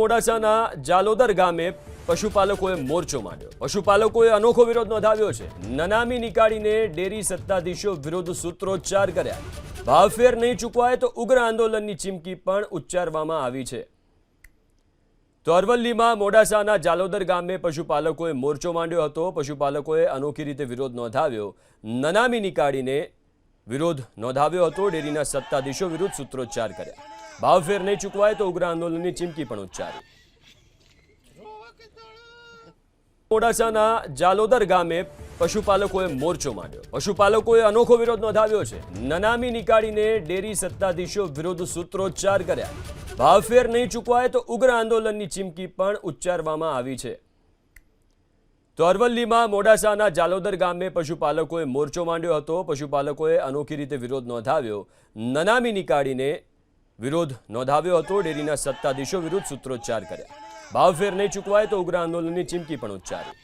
મોડાસાના જાલોદર ગામે પશુપાલકોએ મોરચો માંડ્યો। પશુપાલકોએ અનોખો વિરોધ નોંધાવ્યો છે। નનામી નીકાળીને ડેરી સત્તાધીશો વિરુદ્ધ સૂત્રોચ્ચાર કર્યા। ભાવફેર નહીં ચૂકવાય તો ઉગ્ર આંદોલનની ચીમકી પણ ઉચ્ચારવામાં આવી છે। તો અરવલ્લીમાં મોડાસાના જાલોદર ગામે પશુપાલકોએ મોરચો માંડ્યો હતો। પશુપાલકોએ અનોખી રીતે વિરોધ નોંધાવ્યો। નનામી નીકાળીને વિરોધ નોંધાવ્યો હતો। ડેરીના સત્તાધીશો વિરુદ્ધ સૂત્રોચ્ચાર કર્યા। ભાવફેર નહીં ચૂકવાય તો ઉગ્ર આંદોલનની ચીમકી પણ ઉચ્ચારી। મોડાસાના જાલોદર ગામે પશુપાલકોએ મોરચો માંડ્યો। પશુપાલકોએ અનોખો વિરોધ નોંધાવ્યો છે। નનામી નીકાળીને ડેરી સત્તાધીશો વિરુદ્ધ સૂત્રોચ્ચાર કર્યા। ભાવફેર નહીં ચૂકવાય તો ઉગ્ર આંદોલનની ચીમકી પણ ઉચ્ચારવામાં આવી છે। તો અરવલ્લીમાં મોડાસાના જાલોદર ગામે પશુપાલકોએ મોરચો માંડ્યો હતો। પશુપાલકોએ અનોખી રીતે વિરોધ નોંધાવ્યો। નનામી નીકાળીને વિરોધ નોંધાવ્યો હતો। ડેરીના સત્તાધીશો વિરુદ્ધ સૂત્રોચ્ચાર કર્યા। ભાવફેર નહીં ચૂકવાય તો ઉગ્ર આંદોલનની ચીમકી પણ ઉચ્ચારી।